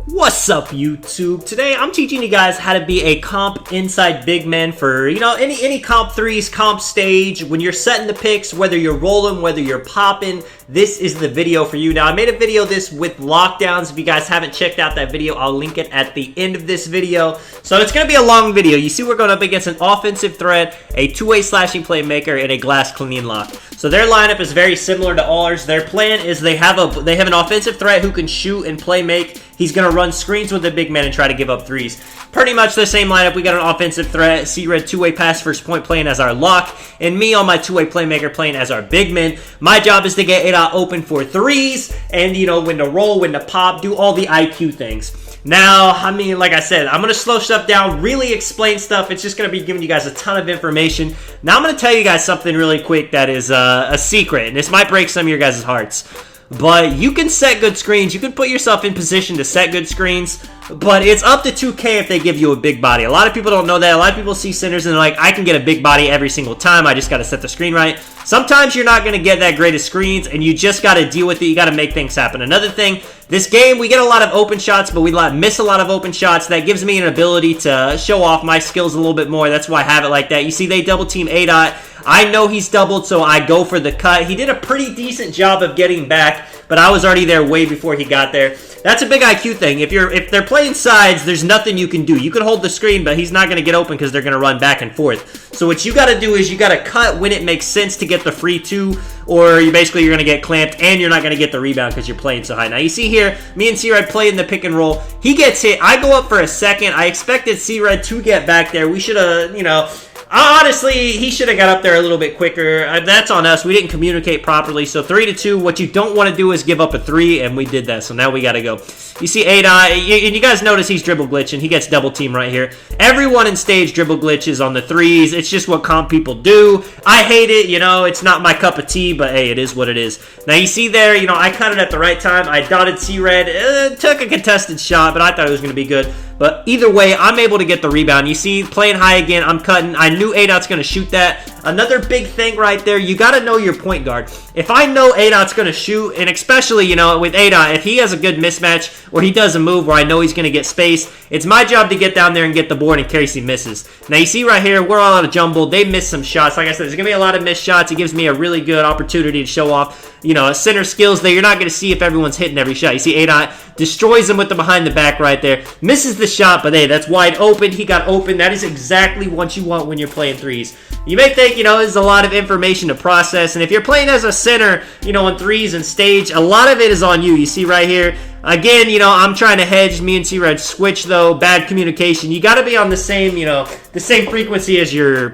What's up, YouTube? Today I'm teaching you guys how to be a comp inside big man for, any comp threes, comp stage. When you're setting the picks, whether you're rolling, whether you're popping, this is the video for you. Now, I made a video this with lockdowns. If you guys haven't checked out that video, I'll link it at the end of this video. So it's going to be a long video. You see, we're going up against an offensive threat, a two-way slashing playmaker, and a glass cleaning lock. So their lineup is very similar to ours. Their plan is they have an offensive threat who can shoot and play make. He's going to run screens with the big man and try to give up threes. Pretty much the same lineup. We got an offensive threat, C-Red two-way pass first point playing as our lock, and me on my two-way playmaker playing as our big man. My job is to get A-Dot open for threes and, when to roll, when to pop, do all the IQ things. Now, like I said, I'm going to slow stuff down, really explain stuff. It's just going to be giving you guys a ton of information. Now, I'm going to tell you guys something really quick that is a secret, and this might break some of your guys' hearts. But you can set good screens. You can put yourself in position to set good screens. But it's up to 2K if they give you a big body. A lot of people don't know that. A lot of people see centers and they're like, I can get a big body every single time. I just got to set the screen right. Sometimes you're not going to get that great of screens, and you just got to deal with it. You got to make things happen. Another thing, this game, we get a lot of open shots, but we miss a lot of open shots. That gives me an ability to show off my skills a little bit more. That's why I have it like that. You see, they double team A-Dot. I know he's doubled, so I go for the cut. He did a pretty decent job of getting back, but I was already there way before he got there. That's a big IQ thing. If they're playing sides, there's nothing you can do. You can hold the screen, but he's not going to get open because they're going to run back and forth. So what you got to do is you got to cut when it makes sense to get the free two, or you're going to get clamped, and you're not going to get the rebound because you're playing so high. Now, you see here, me and C-Red play in the pick and roll. He gets hit. I go up for a second. I expected C-Red to get back there. We should have, honestly, he should have got up there a little bit quicker. That's on us. We didn't communicate properly. So 3-2. What you don't want to do is give up a 3, and we did that. So now we got to go. You see A-Dot, and you guys notice he's dribble glitching. He gets double team right here. Everyone in stage dribble glitches on the threes. It's just what comp people do. I hate it. It's not my cup of tea, but hey, it is what it is. Now you see there, I cut it at the right time. I dotted C-Red. Took a contested shot, but I thought it was going to be good. But either way, I'm able to get the rebound. You see, playing high again, I'm cutting. I knew A-Dot's going to shoot that. Another big thing right there, you got to know your point guard. If I know A-Dot's going to shoot, and especially, with A-Dot, if he has a good mismatch or he does a move where I know he's going to get space, it's my job to get down there and get the board in case he misses. Now, you see right here, we're all out of jumble. They missed some shots. Like I said, there's going to be a lot of missed shots. It gives me a really good opportunity to show off, center skills that you're not going to see if everyone's hitting every shot. You see A-Dot destroys him with the behind the back right there. Misses the shot, but hey, that's wide open. He got open. That is exactly what you want when you're playing threes. You may think, there's a lot of information to process, and if you're playing as a center, on threes and stage, a lot of it is on you. You see right here, again, I'm trying to hedge. Me and C-Red switch, though. Bad communication. You got to be on the same, the same frequency as your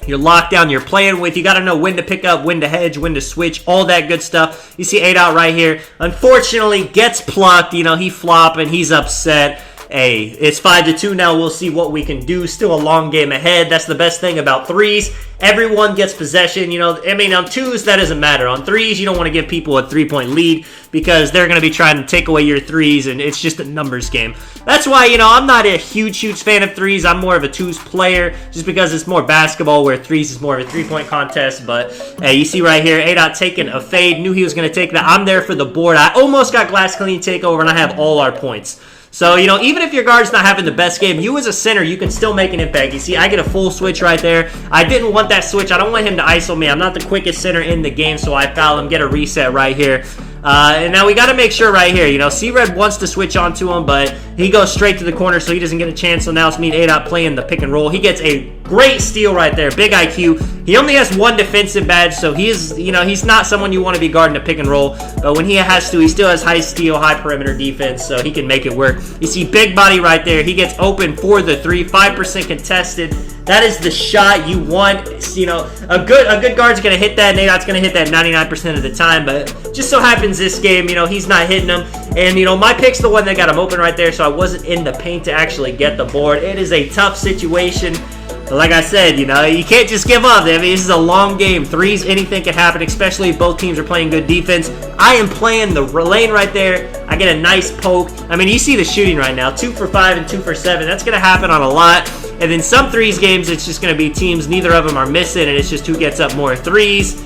lockdown you're playing with. You got to know when to pick up, when to hedge, when to switch, all that good stuff. You see A-Dot right here. Unfortunately, gets plucked. He flopping. He's upset. Hey, it's 5-2 now. We'll see what we can do. Still a long game ahead. That's the best thing about threes. Everyone gets possession. On twos, that doesn't matter. On threes, you don't want to give people a 3-point lead because they're going to be trying to take away your threes, and it's just a numbers game. That's why, I'm not a huge fan of threes. I'm more of a twos player just because it's more basketball, where threes is more of a 3-point contest. But, hey, you see right here, A-Dot taking a fade. Knew he was going to take that. I'm there for the board. I almost got glass clean takeover, and I have all our points. So, even if your guard's not having the best game, you as a center, you can still make an impact. You see, I get a full switch right there. I didn't want that switch. I don't want him to ISO me. I'm not the quickest center in the game, so I foul him, get a reset right here. And now we got to make sure right here, C-Red wants to switch onto him, but he goes straight to the corner, so he doesn't get a chance. So now it's me and A-Dot playing the pick and roll. He gets a great steal right there, big IQ. He only has one defensive badge, so he's not someone you want to be guarding a pick and roll. But when he has to, he still has high steal, high perimeter defense, so he can make it work. You see, big body right there. He gets open for the 3, 5% contested. That is the shot you want. A good guard's going to hit that, and A-Dot's going to hit that 99% of the time, but just so happens this game, he's not hitting them. And, my pick's the one that got him open right there, so I wasn't in the paint to actually get the board. It is a tough situation. But like I said, you can't just give up. This is a long game. Threes, anything can happen, especially if both teams are playing good defense. I am playing the lane right there. I get a nice poke. You see the shooting right now. 2 for 5 and 2 for 7. That's going to happen on a lot. And then some threes games, it's just going to be teams, neither of them are missing, and it's just who gets up more threes.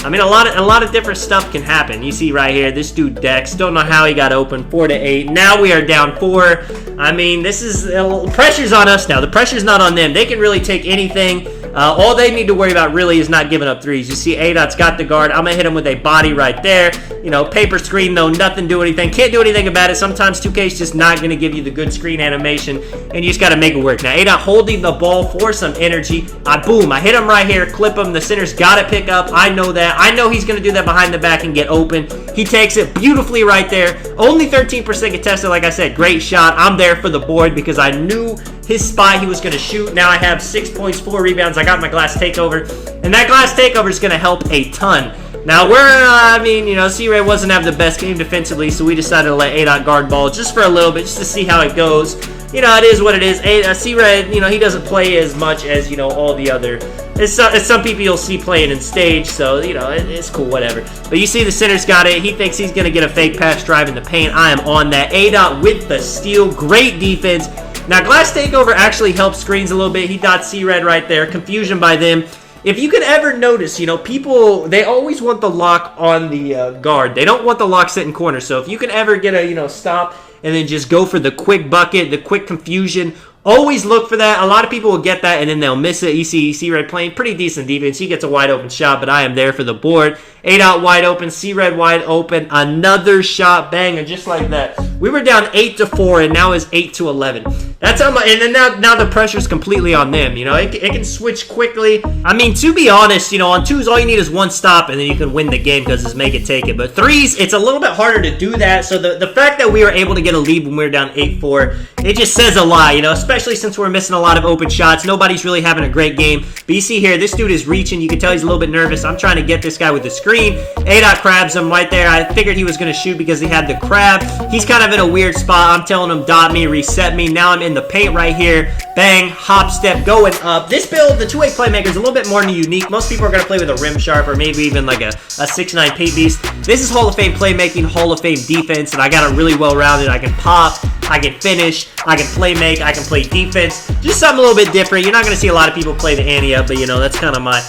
I mean, a lot of different stuff can happen. You see right here, this dude Dex, don't know how he got open, 4-8. Now we are down 4. I mean, this is pressure's on us now. The pressure's not on them. They can really take anything. All they need to worry about really is not giving up threes. You see A-Dot's got the guard. I'm going to hit him with a body right there. You know, paper screen, though, nothing, do anything. Can't do anything about it. Sometimes 2K's just not going to give you the good screen animation, and you just got to make it work. Now, A-Dot holding the ball for some energy. Boom, I hit him right here, clip him. The center's got to pick up. I know that. I know he's going to do that behind the back and get open. He takes it beautifully right there. Only 13% contested, like I said. Great shot. I'm there for the board because I knew his spot he was going to shoot. Now I have 6 points, 4 rebounds. I got my glass takeover, and that glass takeover is going to help a ton. Now I mean, you know, C-Ray wasn't having the best game defensively, so we decided to let A-Dot guard ball just for a little bit, just to see how it goes. You know, it is what it is. C-Ray, you know, he doesn't play as much as, you know, all the other, as some people you'll see playing in stage, so, you know, it's cool, whatever. But you see the center's got it. He thinks he's going to get a fake pass drive in the paint. I am on that. A-Dot with the steal. Great defense. Now, glass takeover actually helps screens a little bit. He dot C-Red right there. Confusion by them. If you could ever notice, you know, people, they always want the lock on the guard. They don't want the lock sitting corner. So if you can ever get a, you know, stop and then just go for the quick bucket, the quick confusion, always look for that. A lot of people will get that and then they'll miss it. You see C-Red playing pretty decent defense. He gets a wide open shot, but I am there for the board. A-Dot wide open, C-Red wide open, another shot, banger, just like that. We were down 8-4, and now it's 8-11. That's how much, and then now the pressure's completely on them. You know, it can switch quickly. I mean, to be honest, you know, on twos, all you need is one stop, and then you can win the game because it's make it, take it. But threes, it's a little bit harder to do that. So the fact that we were able to get a lead when we were down 8-4, it just says a lot, you know, especially since we're missing a lot of open shots. Nobody's really having a great game. But you see here, this dude is reaching. You can tell he's a little bit nervous. I'm trying to get this guy with the screen. A-Dot crabs him right there. I figured he was going to shoot because he had the crab. He's kind of in a weird spot. I'm telling him dot me, reset me. Now I'm in the paint right here. Bang, hop step, going up. This build, the two-way playmaker, is a little bit more unique. Most people are going to play with a rim sharp or maybe even like a 6'9" paint beast. This is Hall of Fame playmaking, Hall of Fame defense, and I got it really well rounded. I can pop, I can finish, I can play make, I can play defense. Just something a little bit different. You're not going to see a lot of people play the ante-up, but you know, that's kind of my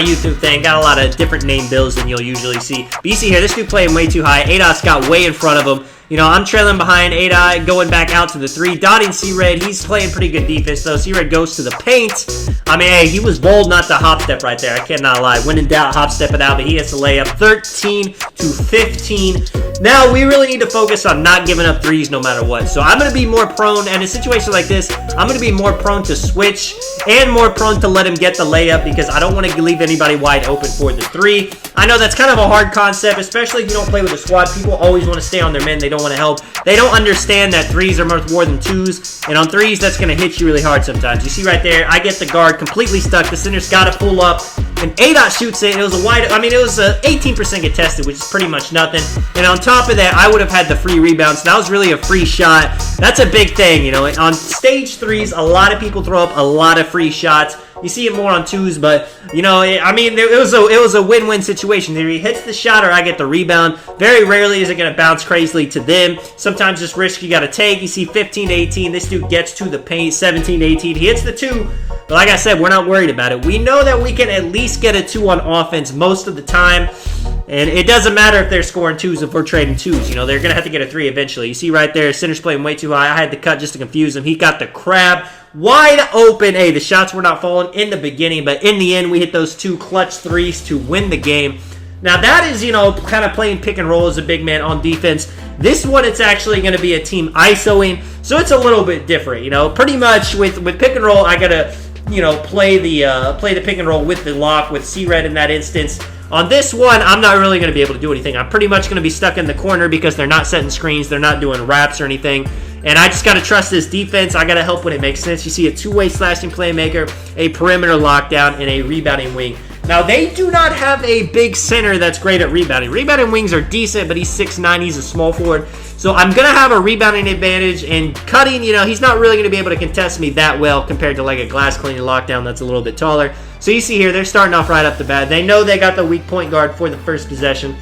YouTube thing. Got a lot of different name builds than you'll usually see. But you see here, this dude playing way too high. A-Dot's got way in front of him. You know, I'm trailing behind A-Dot, going back out to the 3, dotting C-Red. He's playing pretty good defense, though. C-Red goes to the paint. I mean, hey, he was bold not to hop step right there. I cannot lie. When in doubt, hop step it out, but he has to lay up 13-15. Now, we really need to focus on not giving up threes no matter what. So I'm going to be more prone, and in a situation like this, I'm going to be more prone to switch and more prone to let him get the layup because I don't want to leave anybody wide open for the 3. I know that's kind of a hard concept, especially if you don't play with a squad. People always want to stay on their men. They don't want to help. They don't understand that 3s are worth more than 2s, and on 3s, that's going to hit you really hard sometimes. You see right there, I get the guard completely stuck. The center's got to pull up, and A-Dot shoots it. It was a wide, I mean, it was 18% contested, which is pretty much nothing. And on top of that, I would have had the free rebound, so that was really a free shot. That's a big thing, you know. On stage 3s, a lot of people throw up a lot of free shots. You see it more on 2s, but, you know, I mean, it was a win-win situation. Either he hits the shot or I get the rebound. Very rarely is it going to bounce crazily to them. Sometimes it's risk you got to take. You see 15-18. This dude gets to the paint, 17-18. He hits the 2, but like I said, we're not worried about it. We know that we can at least get a 2 on offense most of the time. And it doesn't matter if they're scoring 2s if we're trading 2s. You know, they're going to have to get a 3 eventually. You see right there, center's playing way too high. I had to cut just to confuse him. He got the crab wide open. Hey, the shots were not falling in the beginning, but in the end, we hit those 2 clutch 3s to win the game. Now, that is, you know, kind of playing pick and roll as a big man on defense. This one, it's actually going to be a team ISOing, so it's a little bit different. You know, pretty much with pick and roll, I got to, you know, play the pick and roll with the lock with C-Red in that instance. On this one, I'm not really going to be able to do anything. I'm pretty much going to be stuck in the corner because they're not setting screens. They're not doing wraps or anything. And I just got to trust this defense. I got to help when it makes sense. You see a 2-way slashing playmaker, a perimeter lockdown, and a rebounding wing. Now, they do not have a big center that's great at rebounding. Rebounding wings are decent, but he's 6'9". He's a small forward. So I'm going to have a rebounding advantage. And cutting, you know, he's not really going to be able to contest me that well compared to like a glass cleaning lockdown that's a little bit taller. So you see here, they're starting off right up the bat. They know they got the weak point guard for the first possession.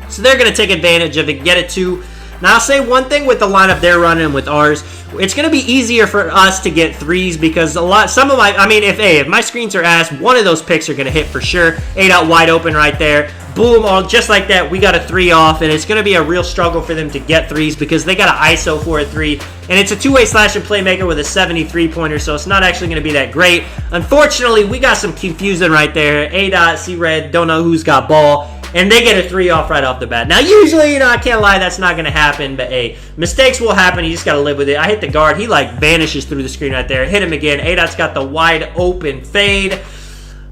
So they're going to take advantage of it, get it 2. Now, I'll say one thing with the lineup they're running with ours. It's going to be easier for us to get threes because some of my, I mean, if my screens are ass, one of those picks are going to hit for sure. 8 out wide open right there. Boom, all just like that, we got a 3 off, and it's going to be a real struggle for them to get threes because they got an ISO for a 3, and it's a two-way slash and playmaker with a 73-pointer, so it's not actually going to be that great. Unfortunately, we got some confusion right there. A-Dot, C-Red, don't know who's got ball, and they get a 3 off right off the bat. Now, usually, I can't lie, that's not going to happen, but hey, mistakes will happen. You just got to live with it. I hit the guard. He, vanishes through the screen right there. Hit him again. A-Dot's got the wide open fade.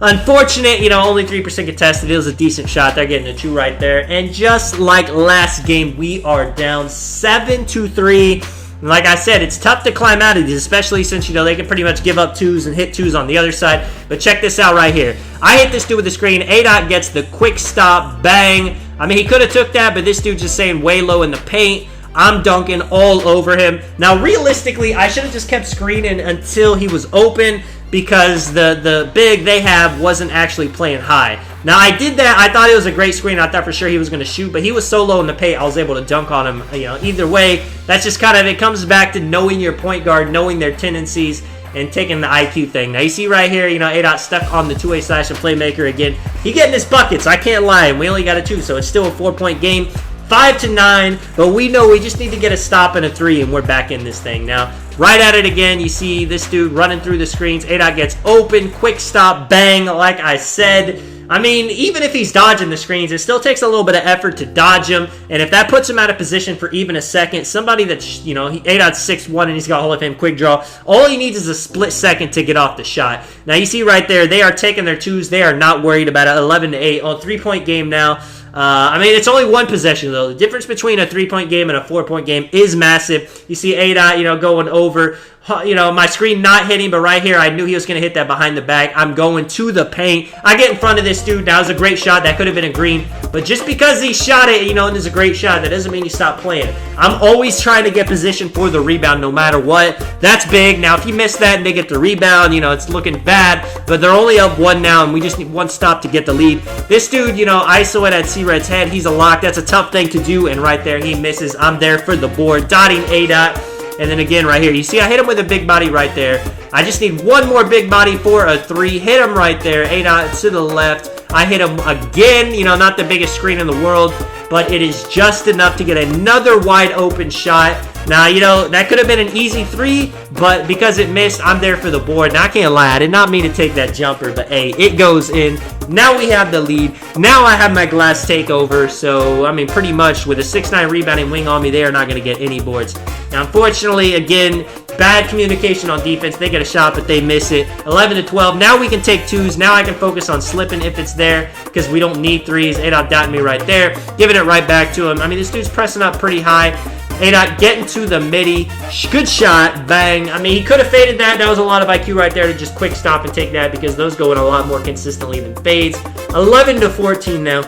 Unfortunate, only 3% contested. It was a decent shot. They're getting a 2 right there. And just like last game, we are down 7-3. Like I said, it's tough to climb out of these, especially since, they can pretty much give up 2s and hit 2s on the other side. But check this out right here. I hit this dude with the screen. A-Dot gets the quick stop. Bang. I mean, he could have took that, but this dude's just saying way low in the paint. I'm dunking all over him. Now, realistically, I should have just kept screening until he was open because the big they have wasn't actually playing high. Now, I did that. I thought it was a great screen. I thought for sure he was going to shoot, but he was so low in the paint, I was able to dunk on him. Either way, that's just kind of, it comes back to knowing your point guard, knowing their tendencies, and taking the IQ thing. Now, you see right here, A-Dot stuck on the two-way slash and playmaker again. He getting his buckets. I can't lie. And we only got a 2, so it's still a 4-point game. 5-9, but we know we just need to get a stop and a 3, and we're back in this thing. Now, right at it again, you see this dude running through the screens. A-Dot gets open, quick stop, bang, like I said. I mean, even if he's dodging the screens, it still takes a little bit of effort to dodge him, and if that puts him out of position for even a second, somebody that's, A-Dot's 6'1", and he's got Hall of Fame quick draw, all he needs is a split second to get off the shot. Now, you see right there, they are taking their 2s. They are not worried about it. 11-8 on 3-point game now. I mean, it's only one possession, though. The difference between a 3-point game and a 4-point game is massive. You see A-Dot, going over. My screen not hitting, but right here, I knew he was going to hit that behind the back. I'm going to the paint. I get in front of this dude. That was a great shot. That could have been a green. But just because he shot it, and it's a great shot, that doesn't mean you stop playing. I'm always trying to get position for the rebound no matter what. That's big. Now, if you miss that and they get the rebound, it's looking bad. But they're only up 1 now, and we just need 1 stop to get the lead. This dude, ISO it at C-Red's head. He's a lock. That's a tough thing to do. And right there, he misses. I'm there for the board. Dotting A-Dot. And then again right here, you see I hit him with a big body right there. I just need 1 more big body for a 3. Hit him right there. A-Dot to the left. I hit him again. Not the biggest screen in the world, but it is just enough to get another wide open shot. Now, that could have been an easy 3, but because it missed, I'm there for the board. Now, I can't lie. I did not mean to take that jumper, but hey, it goes in. Now we have the lead. Now I have my glass takeover. So, I mean, pretty much with a 6'9" rebounding wing on me, they are not going to get any boards. Now, unfortunately, again, bad communication on defense. They get a shot, but they miss it. 11-12. Now we can take 2s. Now I can focus on slipping if it's there because we don't need 3s. A-Dot dotting me right there. Giving it right back to him. I mean, this dude's pressing up pretty high. A-Dot getting to the midi. Good shot. Bang. I mean, he could have faded that. That was a lot of IQ right there to just quick stop and take that because those go in a lot more consistently than fades. 11-14 now.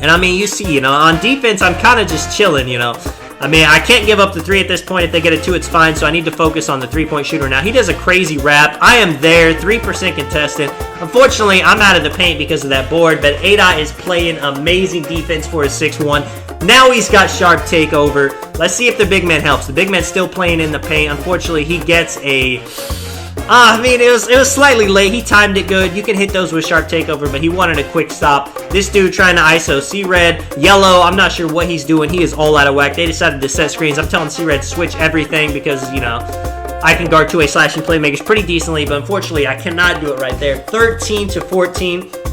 And I mean, you see, on defense, I'm kind of just chilling, I mean, I can't give up the 3 at this point. If they get a 2, it's fine. So I need to focus on the 3-point shooter now. He does a crazy wrap. I am there. 3% contested. Unfortunately, I'm out of the paint because of that board. But A-Dot is playing amazing defense for a 6'1". Now he's got sharp takeover. Let's see if the big man helps. The big man's still playing in the paint. Unfortunately, he gets a... I mean, it was slightly late. He timed it good. You can hit those with sharp takeover, but he wanted a quick stop. This dude trying to ISO. C-Red, yellow. I'm not sure what he's doing. He is all out of whack. They decided to set screens. I'm telling C-Red to switch everything because, I can guard two-way slashing playmakers pretty decently, but unfortunately, I cannot do it right there. 13-14.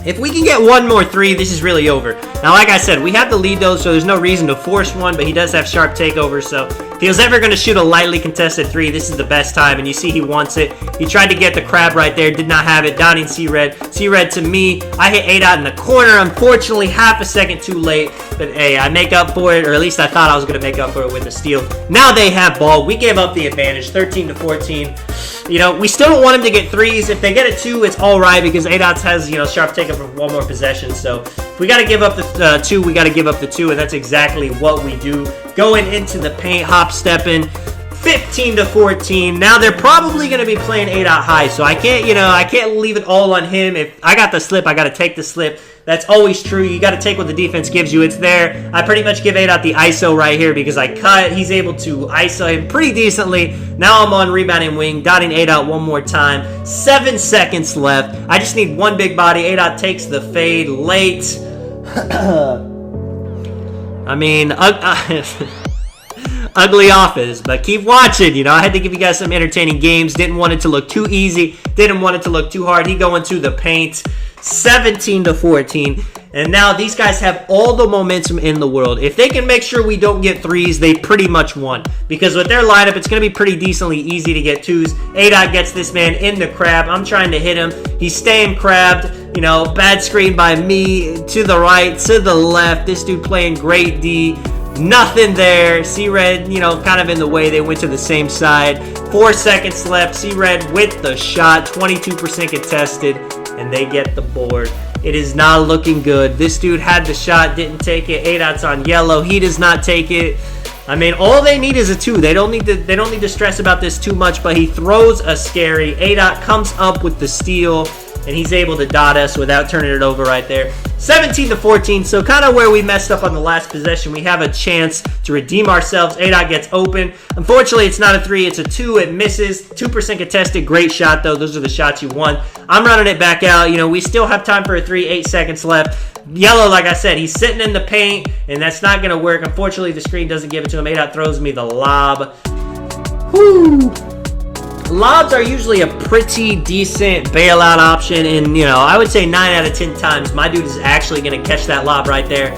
If we can get 1 more 3, this is really over. Now, like I said, we have the lead, though, so there's no reason to force one, but he does have sharp takeover, so if he was ever going to shoot a lightly contested 3, this is the best time, and you see he wants it. He tried to get the crab right there, did not have it. Downing C-Red. C-Red to me. I hit A-Dot in the corner, unfortunately, half a second too late, but hey, I make up for it, or at least I thought I was going to make up for it with a steal. Now they have ball. We gave up the advantage, 13-14. We still don't want him to get 3s. If they get a 2, it's all right because A-Dots has, sharp takeover for 1 more possession. So if we got to give up the 2, we got to give up the 2, and that's exactly what we do. Going into the paint, hop stepping, 15-14. Now they're probably going to be playing A-Dot high, so I can't leave it all on him. If I got the slip, I got to take the slip. That's always true. You got to take what the defense gives you. It's there. I pretty much give A-Dot the ISO right here because I cut. He's able to ISO him pretty decently. Now I'm on rebounding wing, dotting A-Dot one more time. 7 seconds left. I just need one big body. A-Dot takes the fade late. I mean, ugly office, but keep watching. You know, I had to give you guys some entertaining games. Didn't want it to look too easy. Didn't want it to look too hard. He going to the paint. 17-14. And now these guys have all the momentum in the world. If they can make sure we don't get threes, they pretty much won. Because with their lineup, it's going to be pretty decently easy to get twos. A-Dot gets this man in the crab. I'm trying to hit him. He's staying crabbed. You know, bad screen by me. To the right, to the left. This dude playing great D. Nothing there. C-Red, you know, kind of in the way. They went to the same side. 4 seconds left. C-Red with the shot. 22% contested. And they get the board. It is not looking good. This dude had the shot, didn't take it. A-Dot's on yellow. He does not take it. I mean, all they need is a 2. They don't need to stress about this too much, but he throws a scary. A-Dot comes up with the steal, and he's able to dot us without turning it over right there. 17-14, so kind of where we messed up on the last possession. We have a chance to redeem ourselves. A-Dot gets open. Unfortunately, it's not a 3, it's a 2. It misses. 2% contested. Great shot, though. Those are the shots you want. I'm running it back out. You know, we still have time for a 3. 8 seconds left. Yellow, like I said, he's sitting in the paint, and that's not going to work. Unfortunately, the screen doesn't give it to him. A-Dot throws me the lob. Whoo! Lobs are usually a pretty decent bailout option, and, you know, I would say 9 out of 10 times my dude is actually going to catch that lob right there.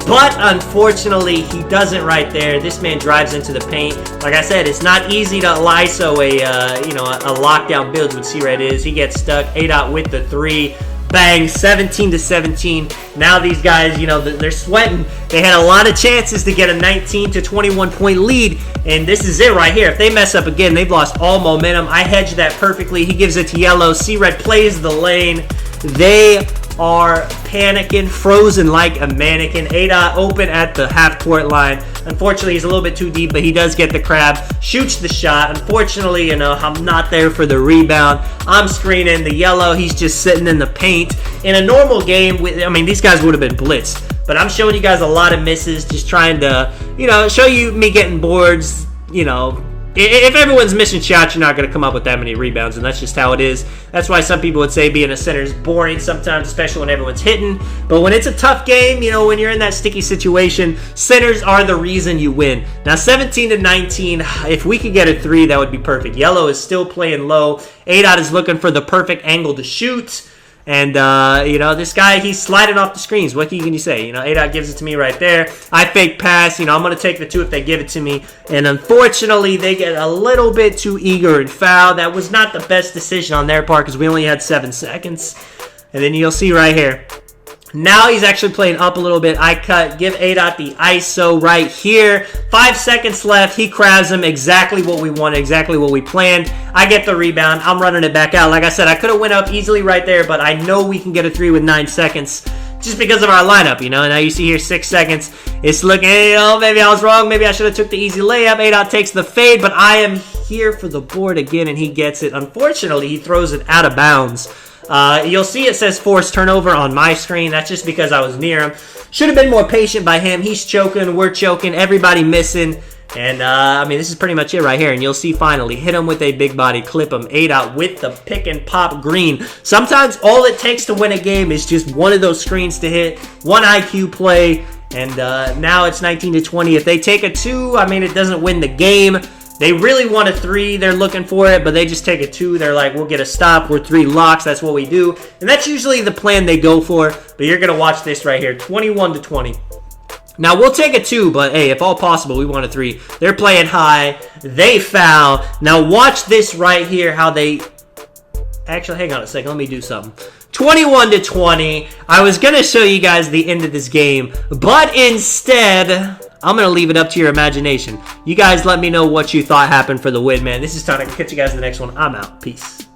But, unfortunately, he doesn't right there. This man drives into the paint. Like I said, it's not easy to ISO a lockdown build what C-Red is. He gets stuck. A-Dot with the 3. Bang, 17-17. Now these guys, you know, they're sweating. They had a lot of chances to get a 19-21 point lead, and this is it right here. If they mess up again, they've lost all momentum. I hedged that perfectly. He gives it to yellow. C-Red plays the lane. They are panicking, frozen like a mannequin. A-Dot open at the half-court line. Unfortunately, he's a little bit too deep, but he does get the crab. Shoots the shot. Unfortunately, you know, I'm not there for the rebound. I'm screening the yellow. He's just sitting in the paint. In a normal game, these guys would have been blitzed. But I'm showing you guys a lot of misses, just trying to, you know, show you me getting boards, you know. If everyone's missing shots, you're not going to come up with that many rebounds, and that's just how it is. That's why some people would say being a center is boring sometimes, especially when everyone's hitting. But when it's a tough game, you know, when you're in that sticky situation, centers are the reason you win. Now, 17-19, if we could get a 3, that would be perfect. Yellow is still playing low. A-Dot is looking for the perfect angle to shoot. And, you know, this guy, he's sliding off the screens. What can you say? You know, A-Dot gives it to me right there. I fake pass. You know, I'm going to take the 2 if they give it to me. And unfortunately, they get a little bit too eager and foul. That was not the best decision on their part because we only had 7 seconds. And then you'll see right here. Now he's actually playing up a little bit. I cut, give A-Dot the ISO right here. 5 seconds left. He crabs him. Exactly what we wanted, exactly what we planned. I get the rebound. I'm running it back out. Like I said, I could have went up easily right there, but I know we can get a 3 with 9 seconds just because of our lineup, you know. And now you see here 6 seconds. It's looking, oh, maybe I was wrong. Maybe I should have took the easy layup. A-Dot takes the fade, but I am here for the board again, and he gets it. Unfortunately, he throws it out of bounds. You'll see it says forced turnover on my screen. That's just because I was near him. Should have been more patient by him. He's choking. We're choking. Everybody missing. And, this is pretty much it right here. And you'll see finally. Hit him with a big body. Clip him. A-Dot with the pick and pop green. Sometimes all it takes to win a game is just one of those screens to hit. One IQ play. And now it's 19-20. If they take a 2, it doesn't win the game. They really want a 3. They're looking for it, but they just take a 2. They're like, we'll get a stop. We're 3 locks. That's what we do. And that's usually the plan they go for. But you're going to watch this right here. 21-20. Now, we'll take a 2, but, hey, if all possible, we want a 3. They're playing high. They foul. Now, watch this right here, how they... Actually, hang on a second. Let me do something. 21-20. I was going to show you guys the end of this game, but instead... I'm going to leave it up to your imagination. You guys let me know what you thought happened for the win, man. This is Tonic. Catch you guys in the next one. I'm out. Peace.